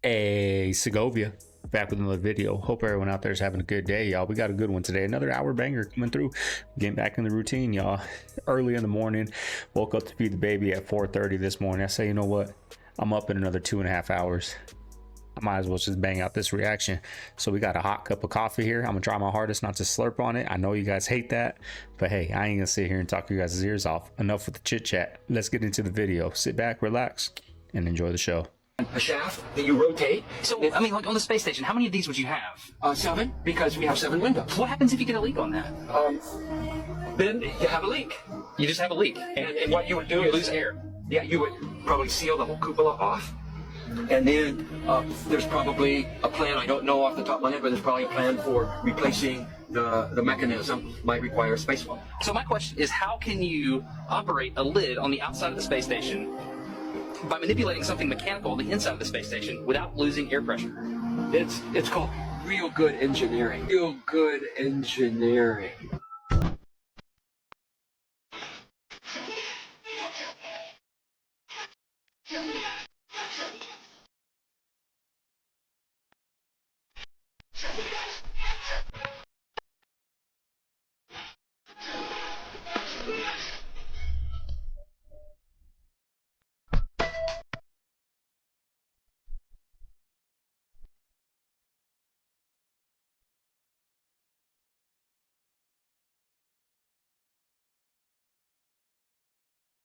Hey, Segovia, back with another video. Hope everyone out there is having a good day, y'all. We got a good one today. Another hour banger coming through. Getting back in the routine, y'all. Early in the morning, woke up to feed the baby at 4:30 this morning. I say, you know what? I'm up in another 2.5 hours. I might as well just bang out this reaction. So we got a hot cup of coffee here. I'm gonna try my hardest not to slurp on it. I know you guys hate that, but hey, I ain't gonna sit here and talk you guys' ears off. Enough with the chit chat. Let's get into the video. Sit back, relax, and enjoy the show. A shaft that you rotate. So, I mean, like on the space station, how many of these would you have? 7, because we have 7 windows. What happens if you get a leak on that? Then you have a leak. You just have a leak. And what you would do you is lose air. Yeah, you would probably seal the whole cupola off. And then there's probably a plan, I don't know off the top of my head, but there's probably a plan for replacing the mechanism. Might require a spacewalk. So my question is, how can you operate a lid on the outside of the space station by manipulating something mechanical on the inside of the space station without losing air pressure? It's called real good engineering. Real good engineering.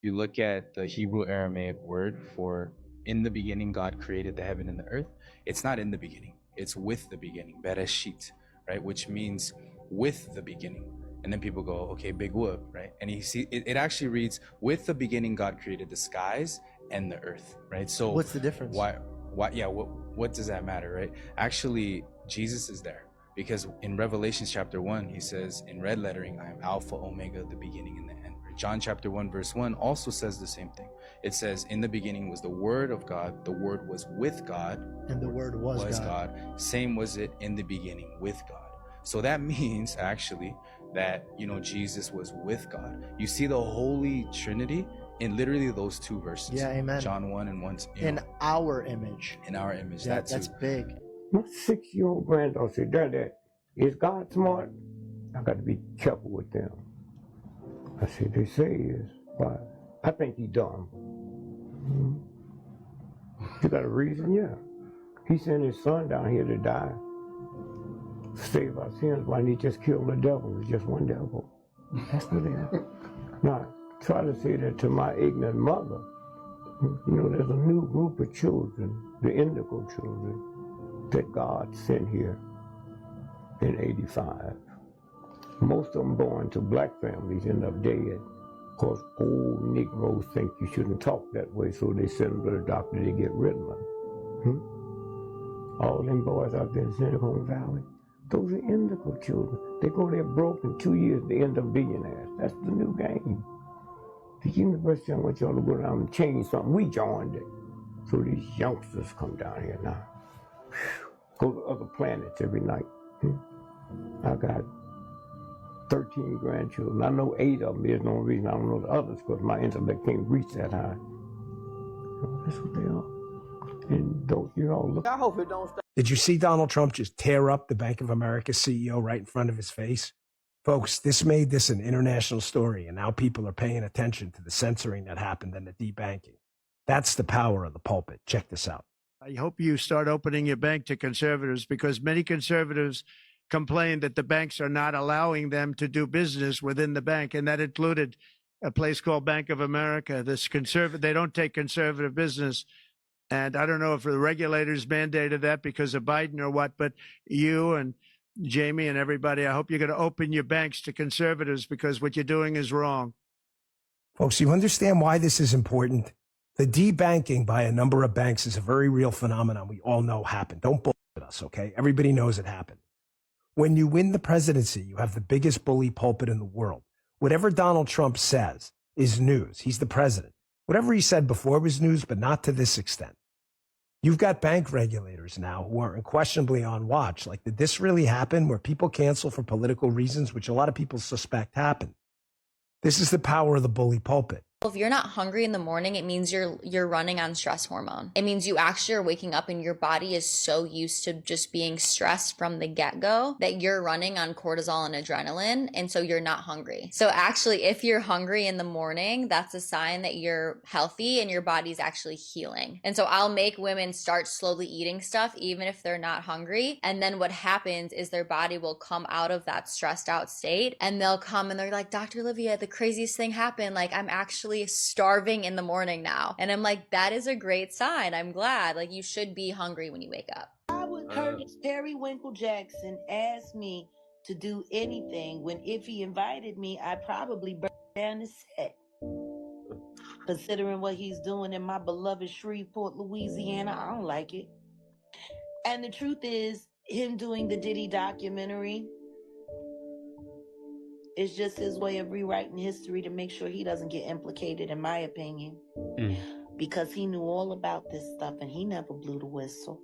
You look at the Hebrew Aramaic word for in the beginning God created the heaven and the earth. It's not in the beginning, it's with the beginning, bereshit, right? Which means with the beginning. And then people go, okay, big whoop, right? And you see, it actually reads, with the beginning God created the skies and the earth, right? So what's the difference? What does that matter, right? Actually, Jesus is there. Because in Revelation chapter 1, he says in red lettering, I am Alpha, Omega, the beginning and the end. John chapter 1 verse 1 also says the same thing. It says, in the beginning was the Word of God, the Word was with God, and the Word was God. Same was it in the beginning with God. So that means actually that, you know, Jesus was with God. You see the Holy Trinity in literally those two verses. Yeah, amen. John 1 and 1. In our image. In our image. Yeah, that's big. My 6-year-old granddaughter said, Daddy, is God smart? I got to be careful with them. I said, they say he is, but I think he's dumb. You got a reason? Yeah. He sent his son down here to die, save our sins. Why didn't he just kill the devil? It's just one devil. That's what it is. Now, try to say that to my ignorant mother. You know, there's a new group of children, the Indigo children, that God sent here in '85. Most of them born to black families end up dead. Of course, old Negroes think you shouldn't talk that way, so they send them to the doctor to get Ritalin. All them boys out there in Silicon Valley, those are Indigo children. They go there broke in 2 years, they end up billionaires. That's the new game. The university, I want y'all to go down and change something. We joined it. So these youngsters come down here now. Go to other planets every night. I got 13 grandchildren. I know 8 of them. There's no reason I don't know the others, because my intellect can't reach that high. So that's what they are. And don't you all look. I hope it don't stop. Did you see Donald Trump just tear up the Bank of America CEO right in front of his face? Folks, this made this an international story, and now people are paying attention to the censoring that happened and the debanking. That's the power of the pulpit. Check this out. I hope you start opening your bank to conservatives, because many conservatives complained that the banks are not allowing them to do business within the bank, and that included a place called Bank of America. They don't take conservative business, and I don't know if the regulators mandated that because of Biden or what, but you and Jamie and everybody, I hope you're going to open your banks to conservatives, because what you're doing is wrong. Folks, you understand why this is important? The debanking by a number of banks is a very real phenomenon we all know happened. Don't bullshit us, okay? Everybody knows it happened. When you win the presidency, you have the biggest bully pulpit in the world. Whatever Donald Trump says is news. He's the president. Whatever he said before was news, but not to this extent. You've got bank regulators now who are unquestionably on watch. Like, did this really happen where people cancel for political reasons, which a lot of people suspect happened? This is the power of the bully pulpit. If you're not hungry in the morning, it means you're running on stress hormone. It means you actually are waking up and your body is so used to just being stressed from the get-go that you're running on cortisol and adrenaline, and so you're not hungry. So actually, if you're hungry in the morning, that's a sign that you're healthy and your body's actually healing. And so I'll make women start slowly eating stuff even if they're not hungry, and then what happens is their body will come out of that stressed out state, and they'll come and they're like, Dr. Olivia, the craziest thing happened. Like, I'm actually starving in the morning now. And I'm like, that is a great sign. I'm glad. Like, you should be hungry when you wake up. Why would Curtis Periwinkle Jackson ask me to do anything when if he invited me, I'd probably burn down the set? Considering what he's doing in my beloved Shreveport, Louisiana, I don't like it. And the truth is, him doing the Diddy documentary is just his way of rewriting history to make sure he doesn't get implicated, in my opinion. Because he knew all about this stuff and he never blew the whistle.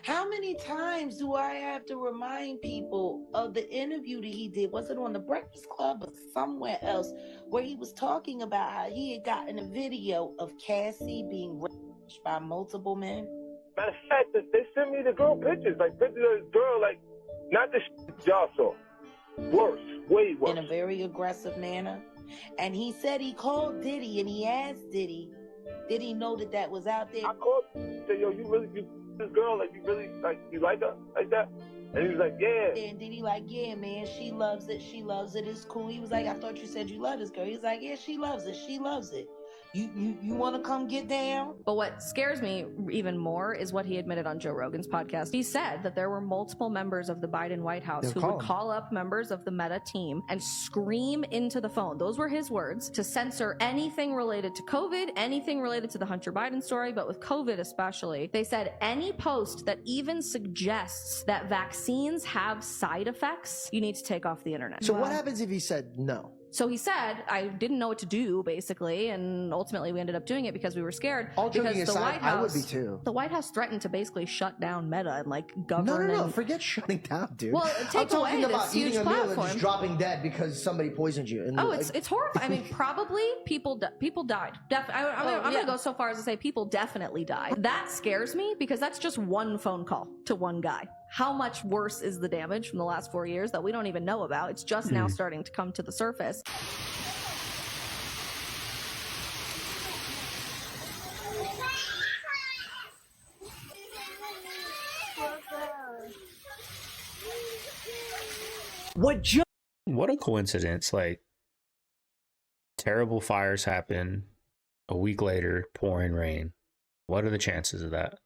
How many times do I have to remind people of the interview that he did? Was it on the Breakfast Club or somewhere else, where he was talking about how he had gotten a video of Cassie being raped by multiple men? Matter of fact, they sent me the girl pictures, like pictures of this girl, like, not the shit y'all saw. Worse, way worse. In a very aggressive manner. And he said he called Diddy and he asked Diddy, did he know that that was out there? I called him, said, yo, you this girl, like, you really, like, you like her like that? And he was like, yeah. And Diddy like, yeah, man, she loves it, it's cool. He was like, I thought you said you love this girl. He was like, yeah, she loves it. You want to come get down? But what scares me even more is what he admitted on Joe Rogan's podcast. He said that there were multiple members of the Biden White House who would call up members of the Meta team and scream into the phone. Those were his words, to censor anything related to COVID, anything related to the Hunter Biden story, but with COVID especially. They said any post that even suggests that vaccines have side effects, you need to take off the internet. So what happens if he said no? So he said, I didn't know what to do, basically, and ultimately we ended up doing it because we were scared. All joking because aside, the White House, I would be too. The White House threatened to basically shut down Meta and like govern. No, forget shutting down, dude. Well, take I'm away talking about this huge eating a meal and platform. just dropping dead because somebody poisoned you. And It's horrifying. I mean, probably people died. I'm gonna go so far as to say people definitely died. That scares me because that's just one phone call to one guy. How much worse is the damage from the last 4 years that we don't even know about? It's just now starting to come to the surface. What a coincidence. Like, terrible fires happen, a week later, pouring rain. What are the chances of that?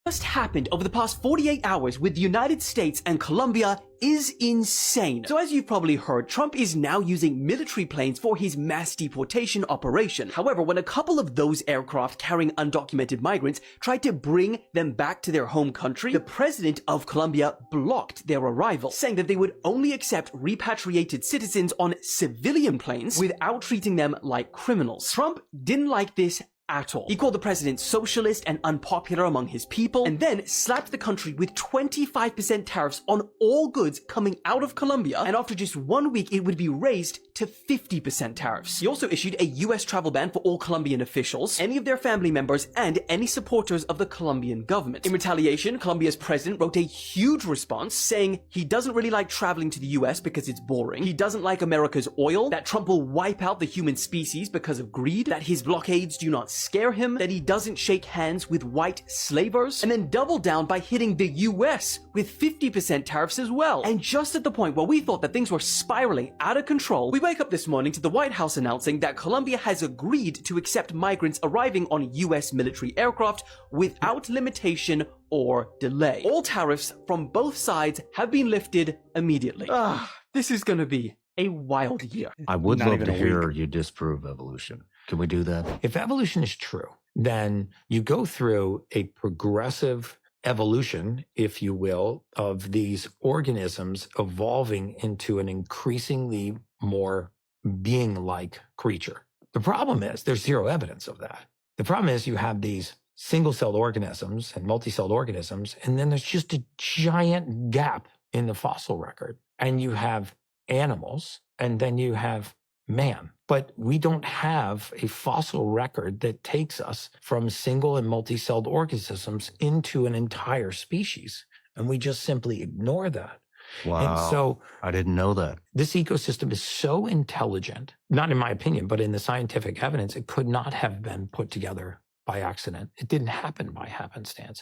Just happened over the past 48 hours with the United States and Colombia is insane. So as you've probably heard, Trump is now using military planes for his mass deportation operation. However, when a couple of those aircraft carrying undocumented migrants tried to bring them back to their home country, the president of Colombia blocked their arrival, saying that they would only accept repatriated citizens on civilian planes without treating them like criminals. Trump didn't like this at all. He called the president socialist and unpopular among his people, and then slapped the country with 25% tariffs on all goods coming out of Colombia, and after just 1 week it would be raised to 50% tariffs. He also issued a US travel ban for all Colombian officials, any of their family members, and any supporters of the Colombian government. In retaliation, Colombia's president wrote a huge response saying he doesn't really like traveling to the US because it's boring, he doesn't like America's oil, that Trump will wipe out the human species because of greed, that his blockades do not scare him, that he doesn't shake hands with white slavers, and then doubled down by hitting the US with 50% tariffs as well. And just at the point where we thought that things were spiraling out of control, we wake up this morning to the White House announcing that Colombia has agreed to accept migrants arriving on US military aircraft without limitation or delay. All tariffs from both sides have been lifted immediately. This is gonna be a wild year. I would love to hear you disprove evolution. Can we do that? If evolution is true, then you go through a progressive evolution, if you will, of these organisms evolving into an increasingly more being-like creature. The problem is there's zero evidence of that. The problem is you have these single-celled organisms and multi-celled organisms, and then there's just a giant gap in the fossil record. And you have animals, and then you have man. But we don't have a fossil record that takes us from single and multi-celled organisms into an entire species. And we just simply ignore that. Wow. And so I didn't know that. this ecosystem is so intelligent, not in my opinion, but in the scientific evidence, it could not have been put together by accident. It didn't happen by happenstance.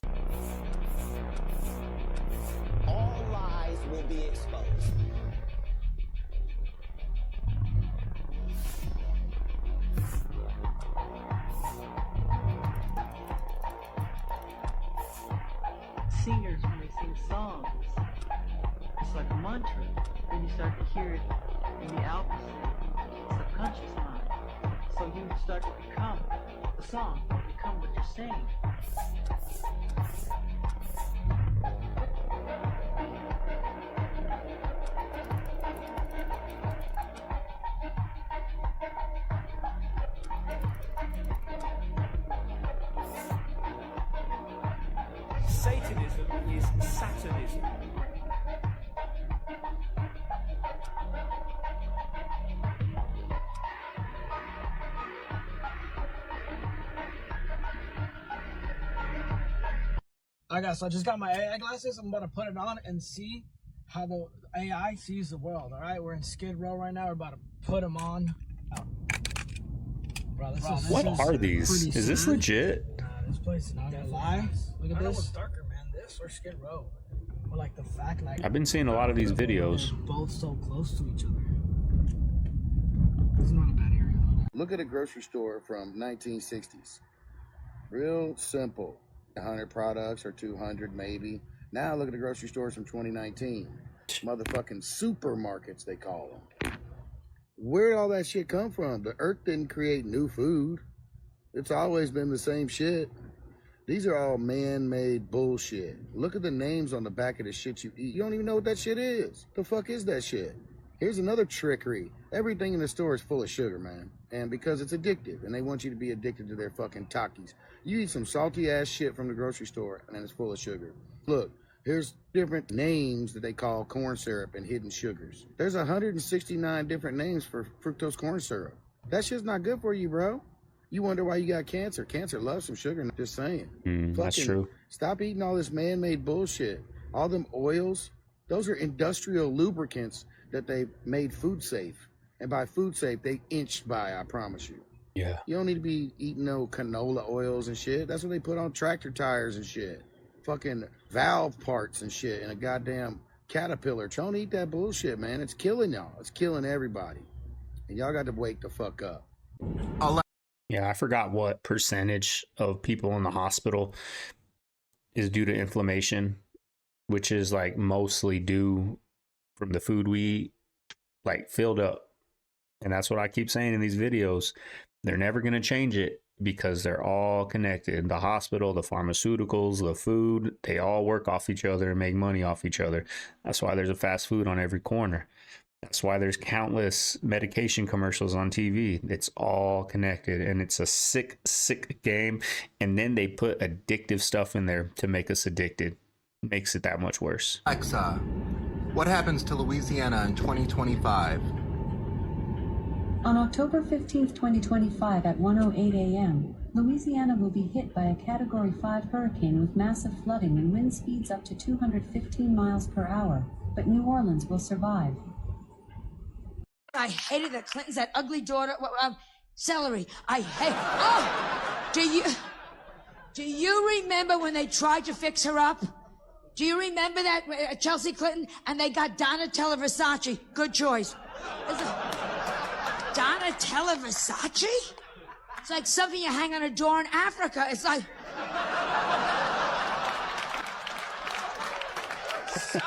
All lies will be exposed. Singers, when they sing songs, it's like a mantra. Then you start to hear it in the opposite subconscious mind. So you start to become the song, become what you're saying. Satanism is Satanism. So I just got my AI glasses. I'm about to put it on and see how the AI sees the world. All right, we're in Skid Row right now. We're about to put them on. Oh. Bro, What are these? Is this legit? This place is not gonna lie. Look at this. What's darker, man? This or Skid Row? Or like the fact, like I've been seeing a lot of these videos. they're both so close to each other. It's not a bad area. Look at a grocery store from 1960s. Real simple. 100 products or 200 maybe. Now look at the grocery stores from 2019. Motherfucking supermarkets, they call them. Where'd all that shit come from? The earth didn't create new food. It's always been the same shit. These are all man-made bullshit. Look at the names on the back of the shit you eat. You don't even know what that shit is. The fuck is that shit? Here's another trickery. Everything in the store is full of sugar, man. And because it's addictive, and they want you to be addicted to their fucking Takis. You eat some salty ass shit from the grocery store, and it's full of sugar. Look, here's different names that they call corn syrup and hidden sugars. There's 169 different names for fructose corn syrup. That shit's not good for you, bro. You wonder why you got cancer. Cancer loves some sugar, I'm just saying. That's true. Stop eating all this man-made bullshit. All them oils, those are industrial lubricants that they made food safe. And by food safe, they inched by, I promise you. Yeah. You don't need to be eating no canola oils and shit. That's what they put on tractor tires and shit. Fucking valve parts and shit in a goddamn Caterpillar. Don't eat that bullshit, man. It's killing y'all. It's killing everybody. And y'all got to wake the fuck up. Yeah, I forgot what percentage of people in the hospital is due to inflammation, which is like mostly due from the food we eat, like filled up. And that's what I keep saying in these videos. They're never going to change it because they're all connected. The hospital, the pharmaceuticals, the food, they all work off each other and make money off each other. That's why there's a fast food on every corner. That's why there's countless medication commercials on TV. It's all connected, and it's a sick, sick game. And then they put addictive stuff in there to make us addicted. Makes it that much worse. Alexa, what happens to Louisiana in 2025? On October 15, 2025 at 1:08 a.m., Louisiana will be hit by a Category 5 hurricane with massive flooding and wind speeds up to 215 miles per hour, but New Orleans will survive. I hated the Clintons, that ugly daughter, celery. I hate, oh! Do you remember when they tried to fix her up? Do you remember that, Chelsea Clinton? And they got Donatella Versace. Good choice. Donatella Versace? It's like something you hang on a door in Africa. It's like... so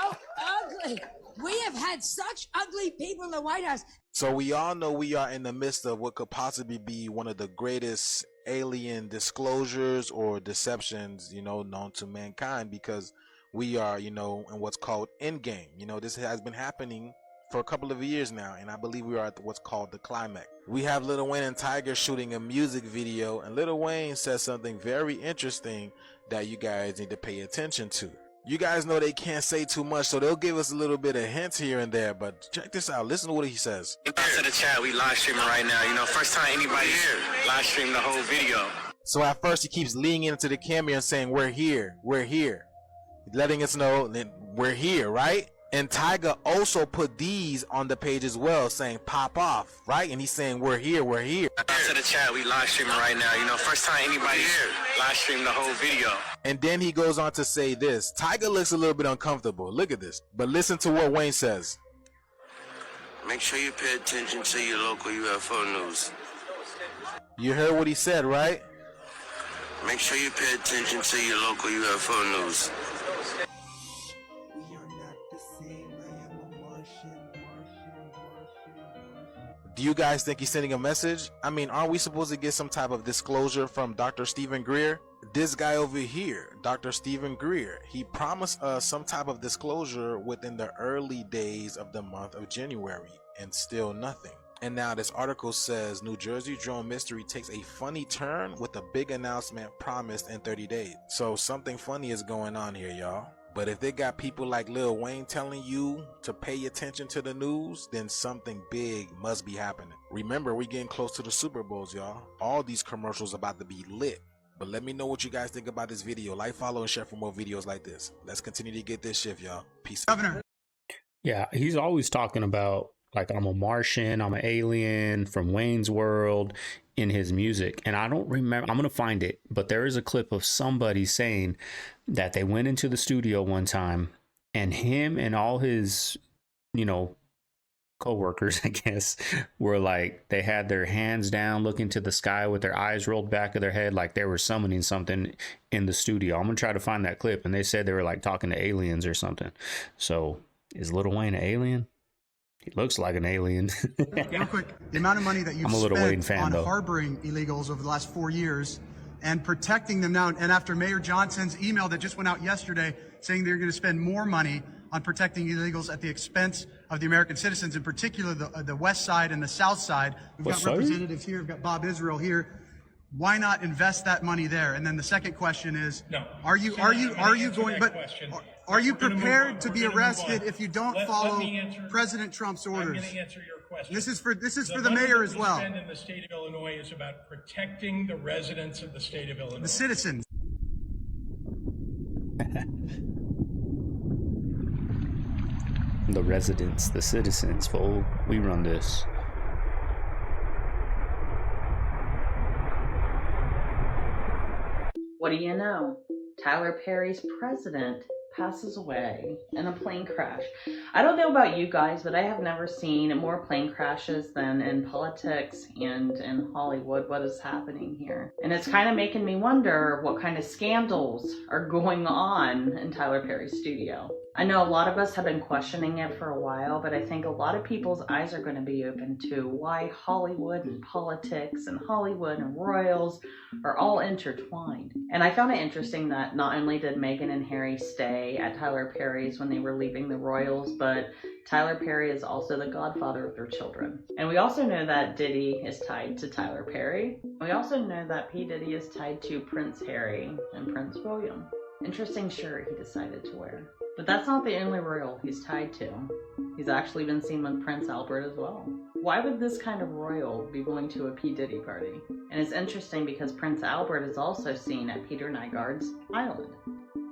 ugly. We have had such ugly people in the White House. So we all know we are in the midst of what could possibly be one of the greatest alien disclosures or deceptions, known to mankind, because we are, in what's called endgame. This has been happening for a couple of years now, and I believe we are at what's called the climax. We have Lil Wayne and Tiger shooting a music video, and Lil Wayne says something very interesting that you guys need to pay attention to. You guys know they can't say too much, so they'll give us a little bit of hints here and there. But check this out. Listen to what he says. To the chat, we live streaming right now. You know, first time anybody here live stream the whole video. So at first he keeps leaning into the camera and saying, "We're here, we're here," letting us know that we're here, right? And Tyga also put these on the page as well, saying "pop off," right? And he's saying, "We're here, we're here." To the chat, we live streaming right now. You know, first time anybody here live stream the whole video. And then he goes on to say this. Tyga looks a little bit uncomfortable. Look at this. But listen to what Wayne says. Make sure you pay attention to your local UFO news. You heard what he said, right? Make sure you pay attention to your local UFO news. Do you guys think he's sending a message? I mean, aren't we supposed to get some type of disclosure from Dr. Stephen Greer? This guy over here, Dr. Stephen Greer, he promised us some type of disclosure within the early days of the month of January, and still nothing. And now this article says New Jersey drone mystery takes a funny turn with a big announcement promised in 30 days. So something funny is going on here, y'all. But if they got people like Lil Wayne telling you to pay attention to the news, then something big must be happening. Remember, we're getting close to the Super Bowls, y'all. All these commercials about to be lit. But let me know what you guys think about this video. Like, follow, and share for more videos like this. Let's continue to get this shift, y'all. Peace. Governor. Yeah, he's always talking about, like, I'm a Martian, I'm an alien from Wayne's World in his music. And I don't remember, I'm going to find it, but there is a clip of somebody saying that they went into the studio one time and him and all his, you know, co-workers, I guess, were like, they had their hands down looking to the sky with their eyes rolled back of their head like they were summoning something in the studio. I'm going to try to find that clip. And they said they were like talking to aliens or something. So is Lil Wayne an alien? He looks like an alien. Real quick, the amount of money that you've spent on harboring illegals over the last 4 years and protecting them now, and after Mayor Johnson's email that just went out yesterday saying they're going to spend more money on protecting illegals at the expense of the American citizens, in particular the West Side and the South Side. We've got representatives here, we've got Bob Israel here. Why not invest that money there? And then the second question is, are you prepared to be arrested if you don't follow President Trump's orders? I'm going to answer your question. This is for the mayor as well. The money that we spend in the state of Illinois is about protecting the residents of the state of Illinois. The citizens. The residents, the citizens, fool. We run this. What do you know? Tyler Perry's president passes away in a plane crash. I don't know about you guys, but I have never seen more plane crashes than in politics and in Hollywood. What is happening here? And it's kind of making me wonder what kind of scandals are going on in Tyler Perry's studio. I know a lot of us have been questioning it for a while, but I think a lot of people's eyes are going to be open to why Hollywood and politics and Hollywood and royals are all intertwined. And I found it interesting that not only did Meghan and Harry stay at Tyler Perry's when they were leaving the royals, but Tyler Perry is also the godfather of their children. And we also know that Diddy is tied to Tyler Perry. We also know that P. Diddy is tied to Prince Harry and Prince William. Interesting shirt he decided to wear. But that's not the only royal he's tied to. He's actually been seen with Prince Albert as well. Why would this kind of royal be going to a P. Diddy party? And it's interesting because Prince Albert is also seen at Peter Nygard's island,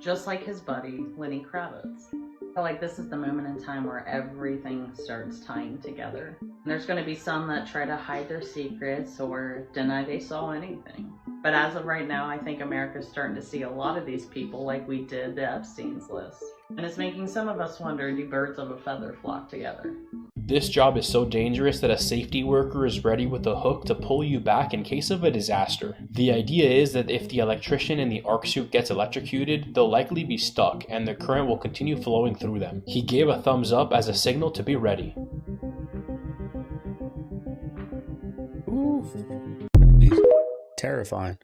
just like his buddy Lenny Kravitz. I feel like this is the moment in time where everything starts tying together. And there's going to be some that try to hide their secrets or deny they saw anything. But as of right now, I think America's starting to see a lot of these people like we did the Epstein's list. And it's making some of us wonder, do birds of a feather flock together? This job is so dangerous that a safety worker is ready with a hook to pull you back in case of a disaster. The idea is that if the electrician in the arc suit gets electrocuted, they'll likely be stuck and the current will continue flowing through them. He gave a thumbs up as a signal to be ready. Terrifying.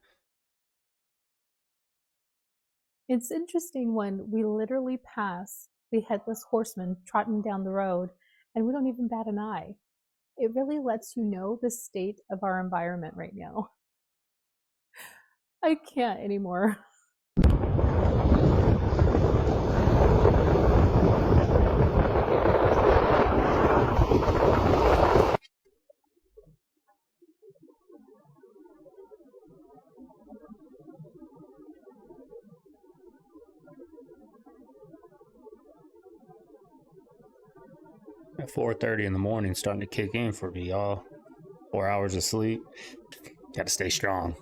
It's interesting when we literally pass the headless horseman trotting down the road and we don't even bat an eye. It really lets you know the state of our environment right now. I can't anymore. At 4:30 in the morning, starting to kick in for me, y'all. 4 hours of sleep. Gotta stay strong.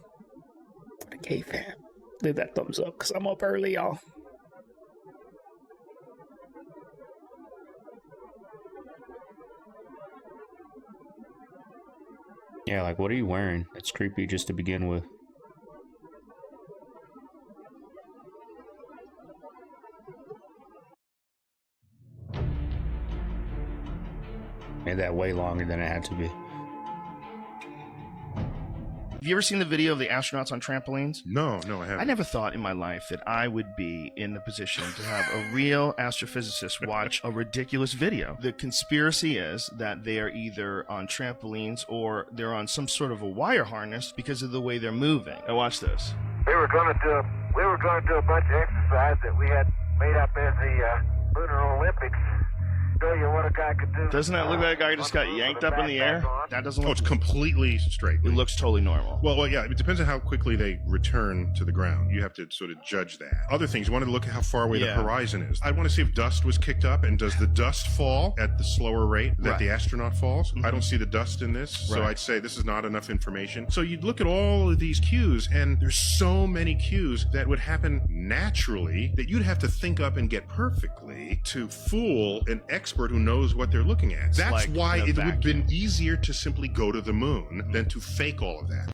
For the CaveFam. Leave that thumbs up, because I'm up early, y'all. Yeah, like, what are you wearing? It's creepy just to begin with. Made that way longer than it had to be. Have you ever seen the video of the astronauts on trampolines? No, I haven't. I never thought in my life that I would be in the position to have a real astrophysicist watch a ridiculous video. The conspiracy is that they are either on trampolines or they're on some sort of a wire harness because of the way they're moving. Now watch this. We were going to do a bunch of exercise that we had made up as the Lunar Olympics. Show you what a guy could do. Doesn't that look like a guy just got yanked up in the air? That doesn't look... Oh, it's completely straight. It looks totally normal. Well, yeah, it depends on how quickly they return to the ground. You have to sort of judge that. Other things, you want to look at how far away the horizon is. I want to see if dust was kicked up, and does the dust fall at the slower rate that the astronaut falls? I don't see the dust in this, so I'd say this is not enough information. So you'd look at all of these cues, and there's so many cues that would happen naturally that you'd have to think up and get perfectly to fool an expert who knows what they're looking at. That's like why it would have been easier to simply go to the moon than to fake all of that.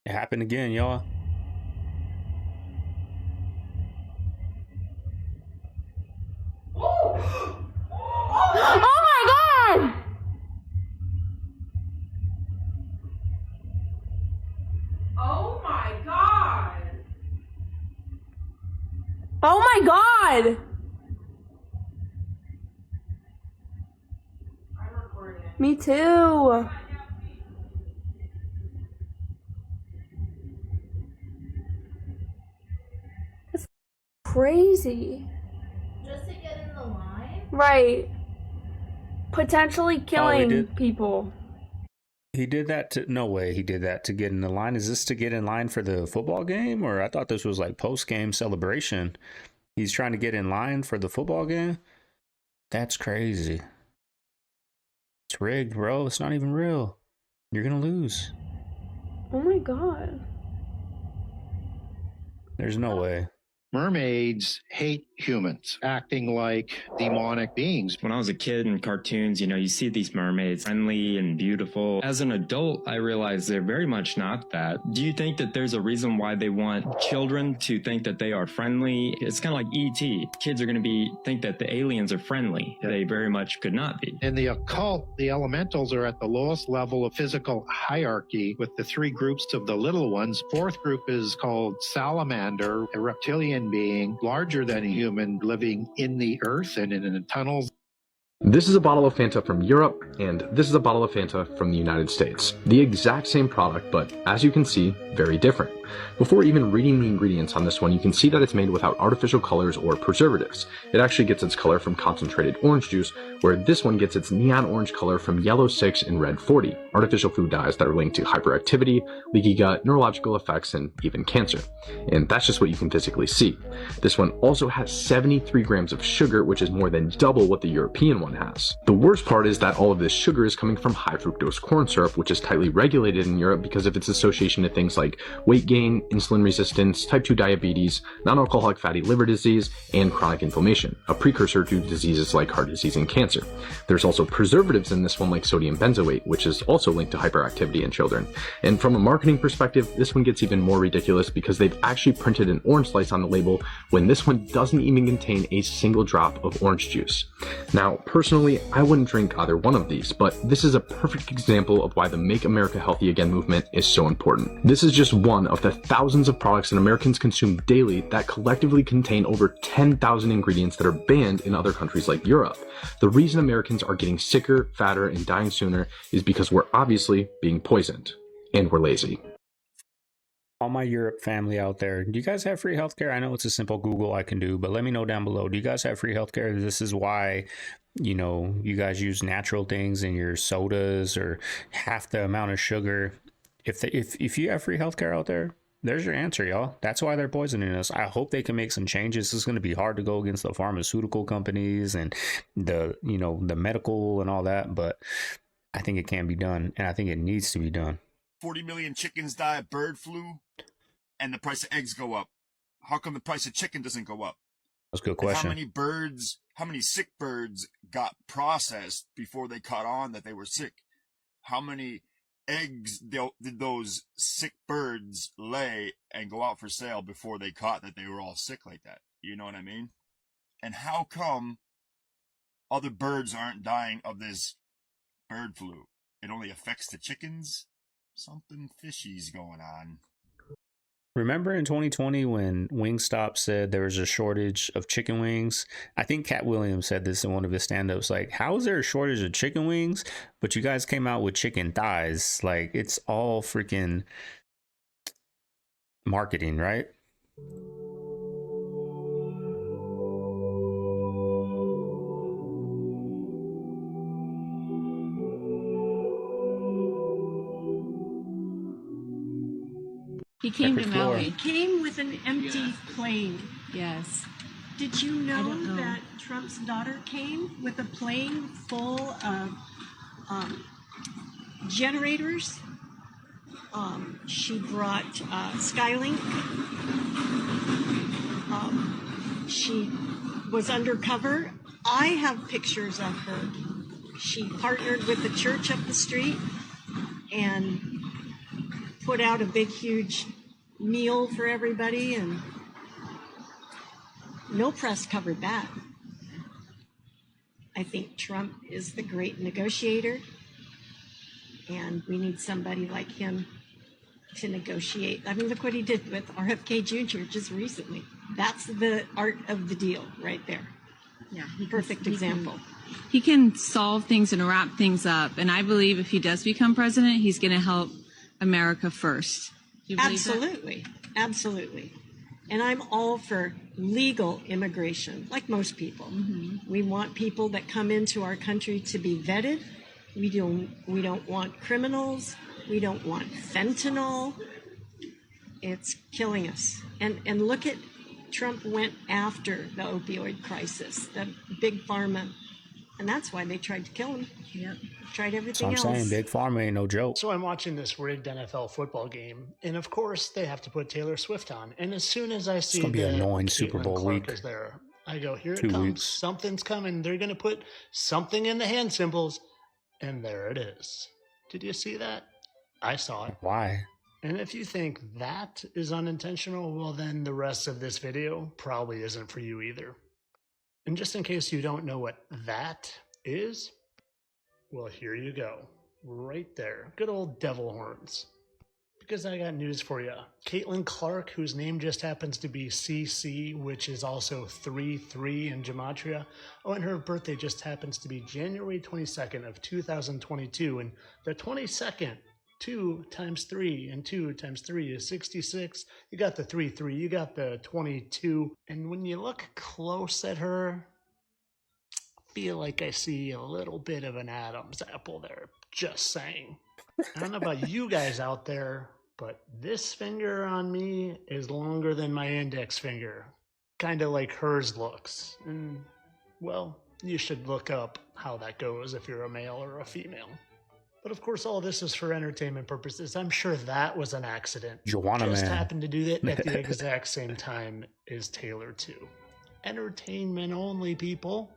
It happened again, y'all. Oh my god! Oh my god! Oh my god! Me too. That's crazy. Just to get in the line? Right. Potentially killing people. He did that to... No way he did that to get in the line. Is this to get in line for the football game? Or I thought this was like post-game celebration. He's trying to get in line for the football game? That's crazy. It's rigged, bro. It's not even real. You're gonna lose. Oh my god. There's no way. Mermaids hate humans, acting like demonic beings. When I was a kid in cartoons, you see these mermaids friendly and beautiful. As an adult, I realized they're very much not that. Do you think that there's a reason why they want children to think that they are friendly? It's kind of like E.T. Kids are going to think that the aliens are friendly. They very much could not be. In the occult, the elementals are at the lowest level of physical hierarchy with the three groups of the little ones. Fourth group is called salamander, a reptilian being larger than a human living in the earth and in the tunnels. This is a bottle of Fanta from Europe, and this is a bottle of Fanta from the United States. The exact same product, but as you can see, very different. Before even reading the ingredients on this one, you can see that it's made without artificial colors or preservatives. It actually gets its color from concentrated orange juice, where this one gets its neon orange color from yellow 6 and red 40, artificial food dyes that are linked to hyperactivity, leaky gut, neurological effects, and even cancer. And that's just what you can physically see. This one also has 73 grams of sugar, which is more than double what the European one has. The worst part is that all of this sugar is coming from high fructose corn syrup, which is tightly regulated in Europe because of its association to things like weight gain, insulin resistance, type 2 diabetes, non-alcoholic fatty liver disease, and chronic inflammation, a precursor to diseases like heart disease and cancer. There's also preservatives in this one like sodium benzoate, which is also linked to hyperactivity in children. And from a marketing perspective, this one gets even more ridiculous because they've actually printed an orange slice on the label when this one doesn't even contain a single drop of orange juice. Now, personally, I wouldn't drink either one of these, but this is a perfect example of why the Make America Healthy Again movement is so important. This is just one of the thousands of products that Americans consume daily that collectively contain over 10,000 ingredients that are banned in other countries like Europe. The reason Americans are getting sicker, fatter, and dying sooner is because we're obviously being poisoned, and we're lazy. All my Europe family out there, do you guys have free healthcare? I know it's a simple Google I can do, but let me know down below. Do you guys have free healthcare? This is why, you guys use natural things in your sodas or half the amount of sugar. If you have free healthcare out there, there's your answer, y'all. That's why they're poisoning us. I hope they can make some changes. It's going to be hard to go against the pharmaceutical companies and the medical and all that, but I think it can be done, and I think it needs to be done. 40 million chickens die of bird flu, and the price of eggs go up. How come the price of chicken doesn't go up? That's a good question. How many sick birds got processed before they caught on that they were sick? How many eggs did those sick birds lay and go out for sale before they caught that they were all sick like that? You know what I mean? And how come other birds aren't dying of this bird flu? It only affects the chickens? Something fishy's going on. Remember in 2020 when Wingstop said there was a shortage of chicken wings? I think Cat Williams said this in one of his stand-ups. Like, how is there a shortage of chicken wings, but you guys came out with chicken thighs? Like, it's all freaking marketing, right? He came to Maui. He came with an empty plane. Yes. Did you know that Trump's daughter came with a plane full of generators? She brought Skylink. She was undercover. I have pictures of her. She partnered with the church up the street and put out a big, huge meal for everybody, and no press covered that. I think Trump is the great negotiator, and we need somebody like him to negotiate. I mean, look what he did with RFK Jr. just recently. That's the art of the deal right there. Yeah, perfect example. He can solve things and wrap things up, and I believe if he does become president, he's going to help America first. Do you believe Absolutely. That? Absolutely. And I'm all for legal immigration, like most people. Mm-hmm. We want people that come into our country to be vetted. We don't want criminals. We don't want fentanyl. It's killing us. And look at Trump went after the opioid crisis, the big pharma. And that's why they tried to kill him. Yep. Tried everything else. So I'm saying Big Pharma ain't no joke. So I'm watching this rigged NFL football game, and of course they have to put Taylor Swift on. And as soon as I see it's gonna be annoying Super Bowl week is there, I go, here it comes. Something's coming. They're gonna put something in the hand symbols, and there it is. Did you see that? I saw it. Why? And if you think that is unintentional, well then the rest of this video probably isn't for you either. And just in case you don't know what that is, well, here you go. Right there. Good old devil horns. Because I got news for you. Caitlin Clark, whose name just happens to be CC, which is also 3-3 in gematria. Oh, and her birthday just happens to be January 22nd of 2022. And the 22nd, 2 times 3, and 2 times 3 is 66. You got the 3-3, you got the 22. And when you look close at her, feel like I see a little bit of an Adam's apple there. Just saying. I don't know about you guys out there, but this finger on me is longer than my index finger. Kind of like hers looks. And, well, you should look up how that goes if you're a male or a female. But of course, all this is for entertainment purposes. I'm sure that was an accident. Joanna Just man. happened to do that at the exact same time as Taylor, too. Entertainment only, people.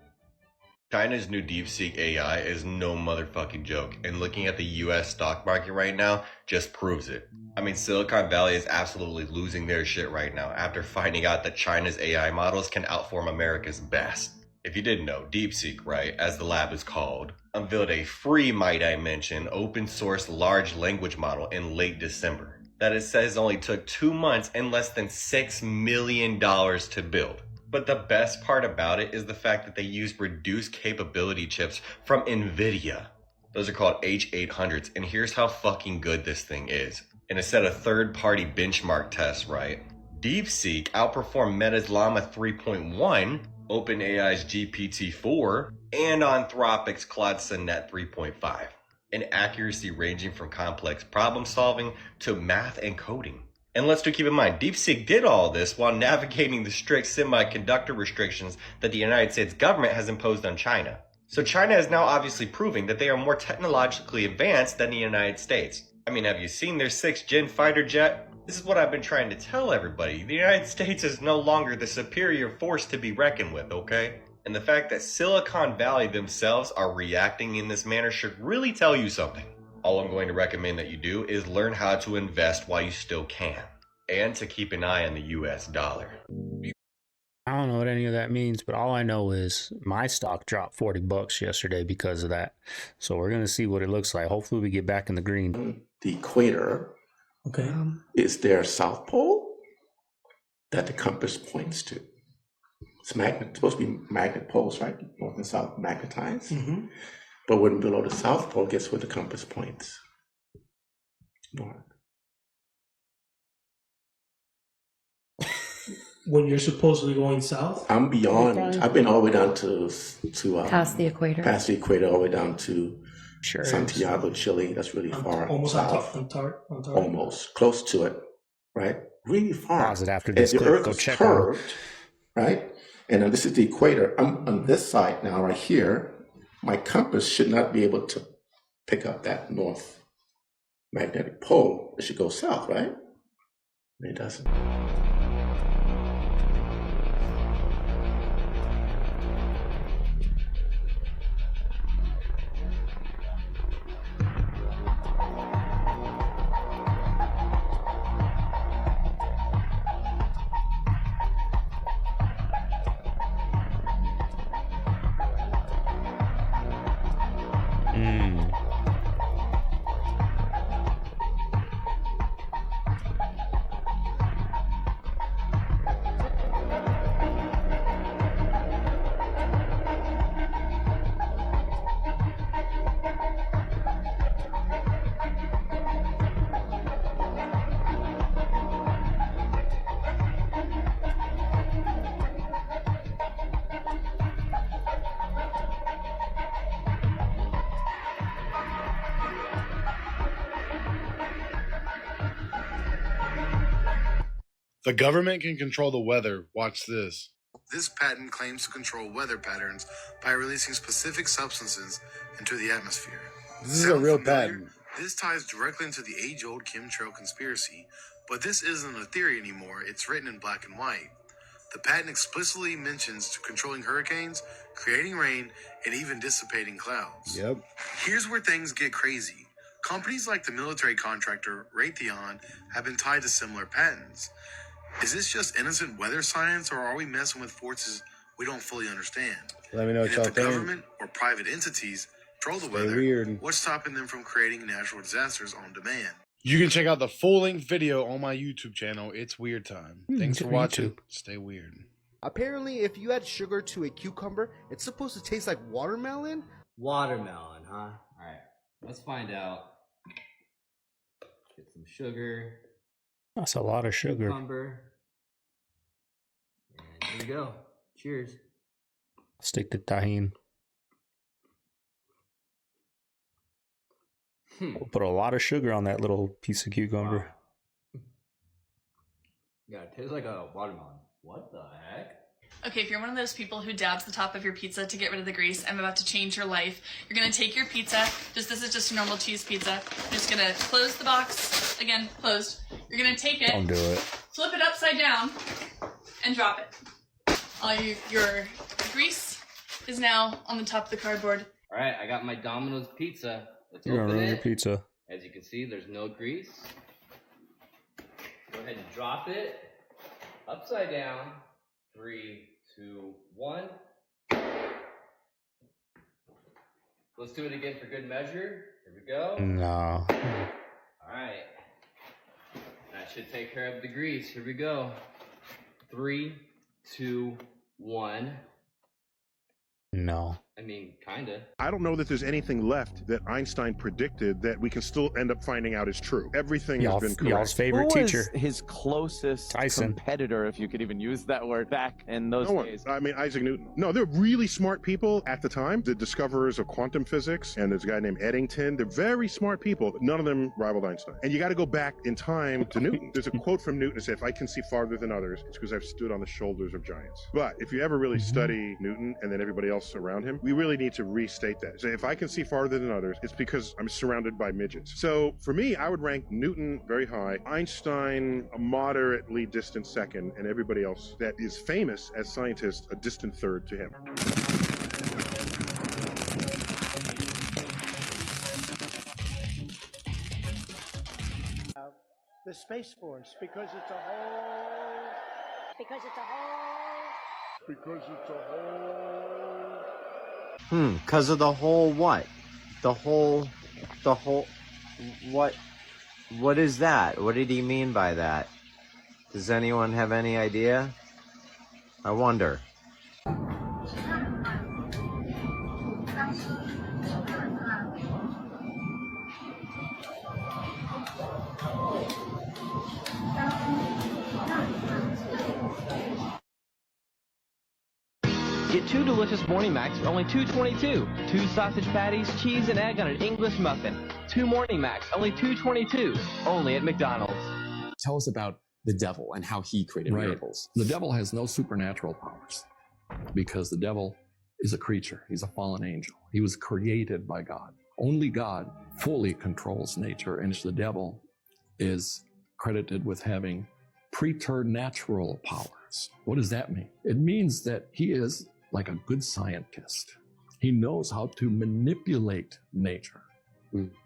China's new DeepSeek AI is no motherfucking joke, and looking at the US stock market right now just proves it. I mean, Silicon Valley is absolutely losing their shit right now after finding out that China's AI models can outperform America's best. If you didn't know, DeepSeek, right, as the lab is called, unveiled a free, might I mention, open source large language model in late December that it says only took 2 months and less than $6 million to build. But the best part about it is the fact that they use reduced capability chips from NVIDIA. Those are called H800s, and here's how fucking good this thing is. In a set of third-party benchmark tests, right, DeepSeek outperformed Meta's Llama 3.1, OpenAI's GPT-4, and Anthropic's Claude Sonnet 3.5, in accuracy ranging from complex problem solving to math and coding. And let's keep in mind, DeepSeek did all this while navigating the strict semiconductor restrictions that the United States government has imposed on China. So China is now obviously proving that they are more technologically advanced than the United States. I mean, have you seen their 6th gen fighter jet? This is what I've been trying to tell everybody. The United States is no longer the superior force to be reckoned with, okay? And the fact that Silicon Valley themselves are reacting in this manner should really tell you something. All I'm going to recommend that you do is learn how to invest while you still can, and to keep an eye on the US dollar. I don't know what any of that means, but all I know is my stock dropped $40 yesterday because of that. So we're going to see what it looks like. Hopefully we get back in the green. The equator is their south pole that the compass points to. It's supposed to be magnet poles, right? North and south magnetized. Mm-hmm. But when below the south pole, guess where the compass points? North. When you're supposedly going south? I'm beyond. I've been all the way down to past the equator. Past the equator, all the way down to Santiago, Chile. That's really far. Almost south. Almost close to it, right? Really far. Pause it after this. The Earth is curved, right? And then this is the equator. I'm on this side now, right here. My compass should not be able to pick up that north magnetic pole. It should go south, right? It doesn't. The government can control the weather. Watch this. This patent claims to control weather patterns by releasing specific substances into the atmosphere. This is a real patent. This ties directly into the age-old chemtrail conspiracy, but this isn't a theory anymore. It's written in black and white. The patent explicitly mentions controlling hurricanes, creating rain, and even dissipating clouds. Yep. Here's where things get crazy. Companies like the military contractor Raytheon have been tied to similar patents. Is this just innocent weather science, or are we messing with forces we don't fully understand? Let me know what y'all think. If the government or private entities control the weather, weird. What's stopping them from creating natural disasters on demand? You can check out the full-length video on my YouTube channel. It's weird time. Thanks for watching. Stay weird. Apparently, if you add sugar to a cucumber, it's supposed to taste like watermelon? Watermelon, huh? Alright, let's find out. Get some sugar. That's a lot of sugar. Cucumber. And here we go. Cheers. Stick to tahini. We'll put a lot of sugar on that little piece of cucumber. Wow. Yeah, it tastes like a watermelon. What the heck? Okay, if you're one of those people who dabs the top of your pizza to get rid of the grease, I'm about to change your life. You're gonna take your pizza, this is just a normal cheese pizza. You're just gonna close the box, again, closed. You're gonna take it, Don't do it. flip it upside down, and drop it. Your grease is now on the top of the cardboard. Alright, I got my Domino's pizza. Let's You're gonna open ruin it. your pizza. As you can see, there's no grease. Go ahead and drop it upside down. 3, 2, 1. Let's do it again for good measure. Here we go. No. Alright. That should take care of the grease. Here we go. 3, 2, 1. No. I mean, kinda. I don't know that there's anything left that Einstein predicted that we can still end up finding out is true. Everything has been correct. Y'all's favorite teacher. His closest competitor, if you could even use that word, back in those days. I mean, Isaac Newton. No, they're really smart people at the time. The discoverers of quantum physics, and there's a guy named Eddington. They're very smart people, but none of them rivaled Einstein. And you got to go back in time to Newton. There's a quote from Newton that says, "If I can see farther than others, it's because I've stood on the shoulders of giants." But if you ever really study Newton and then everybody else around him, we really need to restate that. So if I can see farther than others, it's because I'm surrounded by midgets. So for me, I would rank Newton very high, Einstein a moderately distant second, and everybody else that is famous as scientists a distant third to him. The Space Force, because it's a whole. Because it's a whole. Because it's a whole. Because of the whole what? The whole, what is that? What did he mean by that? Does anyone have any idea? I wonder. Get 2 delicious Morning Macs for only $2.22. 2 sausage patties, cheese, and egg on an English muffin. 2 Morning Macs, only $2.22. Only at McDonald's. Tell us about the devil and how he created miracles. The devil has no supernatural powers because the devil is a creature. He's a fallen angel. He was created by God. Only God fully controls nature, and the devil is credited with having preternatural powers. What does that mean? It means that he is like a good scientist. He knows how to manipulate nature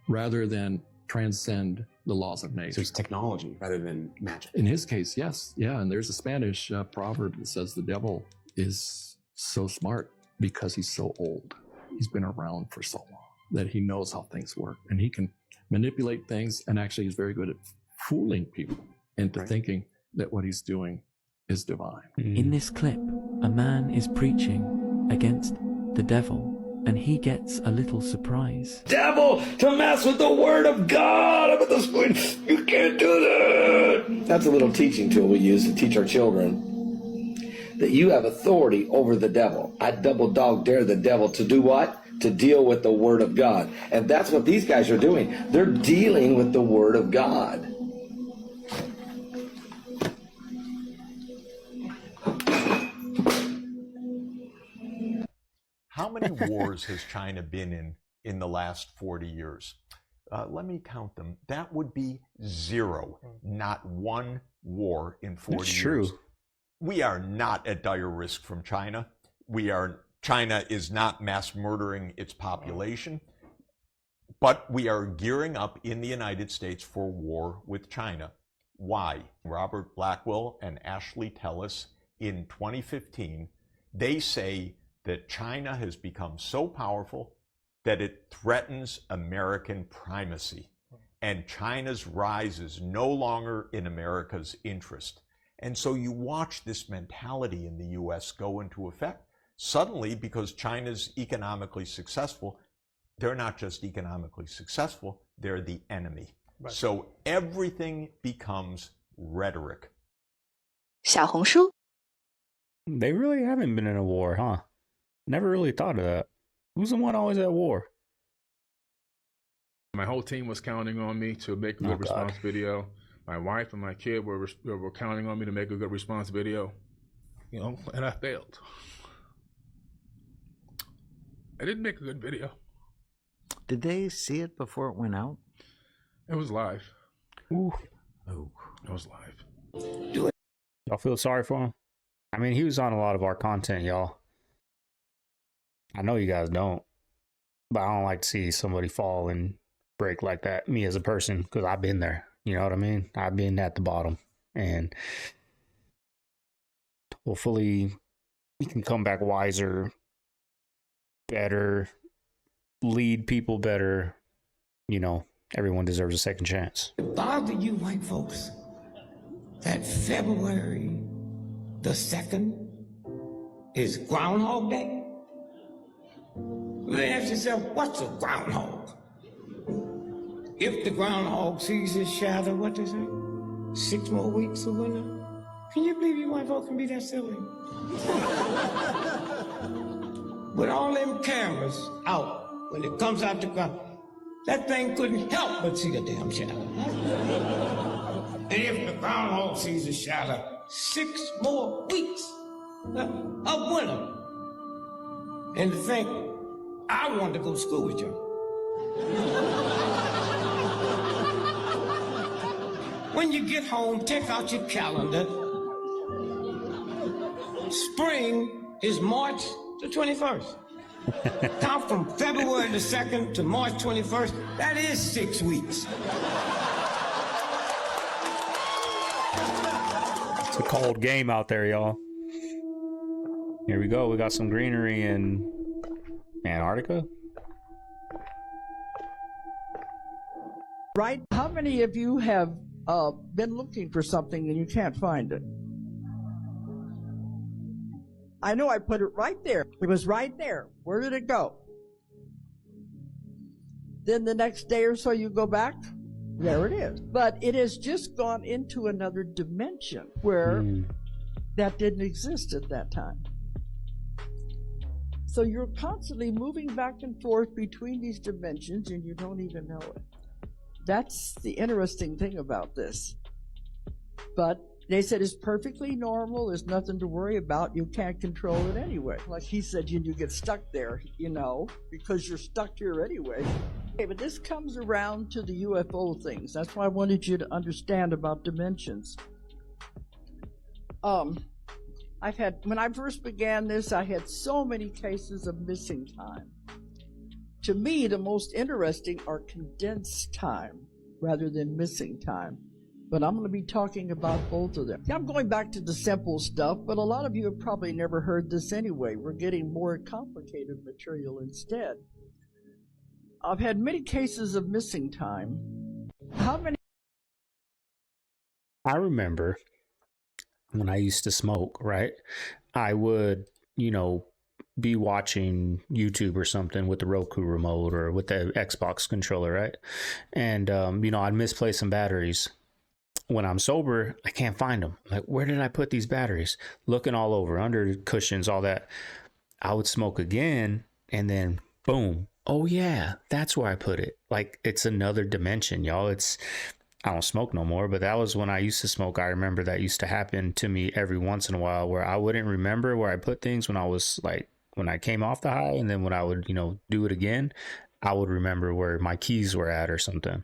rather than transcend the laws of nature. So it's technology rather than magic. In his case, yes. Yeah, and there's a Spanish proverb that says the devil is so smart because he's so old. He's been around for so long that he knows how things work, and he can manipulate things, and actually he's very good at fooling people into thinking that what he's doing is divine. In this clip, a man is preaching against the devil, and he gets a little surprise. Devil, to mess with the word of God up at the school, you can't do that. That's a little teaching tool we use to teach our children that you have authority over the devil. I double dog dare the devil to do what? To deal with the word of God. And that's what these guys are doing. They're dealing with the word of God. How many wars has China been in the last 40 years? Let me count them. That would be 0. Not one war in 40 years. That's true. We are not at dire risk from China. China is not mass murdering its population, but we are gearing up in the United States for war with China. Why? Robert Blackwell and Ashley Tellis in 2015, they say that China has become so powerful that it threatens American primacy. And China's rise is no longer in America's interest. And so you watch this mentality in the U.S. go into effect. Suddenly, because China's economically successful, they're not just economically successful, they're the enemy. Right. So everything becomes rhetoric. 小红书? They really haven't been in a war, huh? Never really thought of that. Who's the one always at war? My whole team was counting on me to make a good response video. My wife and my kid were counting on me to make a good response video, and I failed. I didn't make a good video. Did they see it before it went out? It was live. Ooh. Oh. It was live. Y'all feel sorry for him? I mean, he was on a lot of our content, y'all. I know you guys don't, but I don't like to see somebody fall and break like that. Me as a person, because I've been there. You know what I mean? I've been at the bottom, and hopefully we can come back wiser, better, lead people better. Everyone deserves a second chance. It bothers you white folks that February the 2nd is Groundhog Day? They ask yourself, what's a groundhog? If the groundhog sees his shadow, what they say? 6 more weeks of winter? Can you believe you white folks can be that silly? With all them cameras out, when it comes out the ground, that thing couldn't help but see the damn shadow. And if the groundhog sees a shadow, 6 more weeks of winter. And to think, I wanted to go to school with you. When you get home, take out your calendar. Spring is March the 21st. Count from February the 2nd to March 21st. That is 6 weeks. It's a cold game out there, y'all. Here we go. We got some greenery in Antarctica. Right? How many of you have been looking for something and you can't find it? I know I put it right there. It was right there. Where did it go? Then the next day or so you go back, there it is. But it has just gone into another dimension where that didn't exist at that time. So you're constantly moving back and forth between these dimensions and you don't even know it. That's the interesting thing about this. But they said it's perfectly normal. There's nothing to worry about. You can't control it anyway. Like he said, you get stuck there, because you're stuck here anyway. Okay, but this comes around to the UFO things. That's why I wanted you to understand about dimensions. When I first began this, I had so many cases of missing time. To me, the most interesting are condensed time rather than missing time. But I'm going to be talking about both of them. I'm going back to the simple stuff, but a lot of you have probably never heard this anyway. We're getting more complicated material instead. I've had many cases of missing time. How many? I remember when I used to smoke, right? I would, be watching YouTube or something with the Roku remote or with the Xbox controller, right? And, I'd misplace some batteries. When I'm sober, I can't find them. Like, where did I put these batteries? Looking all over, under cushions, all that. I would smoke again, and then boom. Oh yeah, that's where I put it. Like, it's another dimension, y'all. I don't smoke no more, but that was when I used to smoke. I remember that used to happen to me every once in a while, where I wouldn't remember where I put things when I came off the high, and then when I would, do it again, I would remember where my keys were at or something.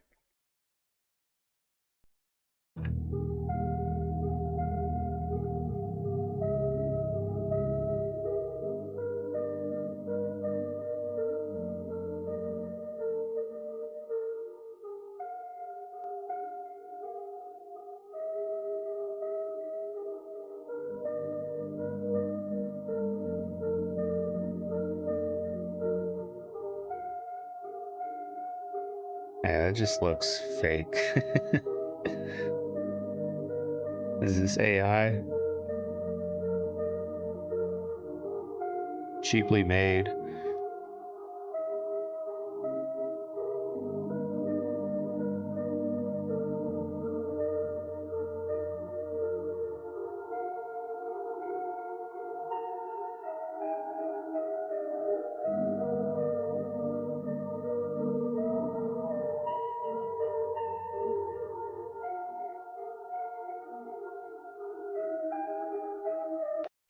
Yeah, that just looks fake. Is this AI? Cheaply made.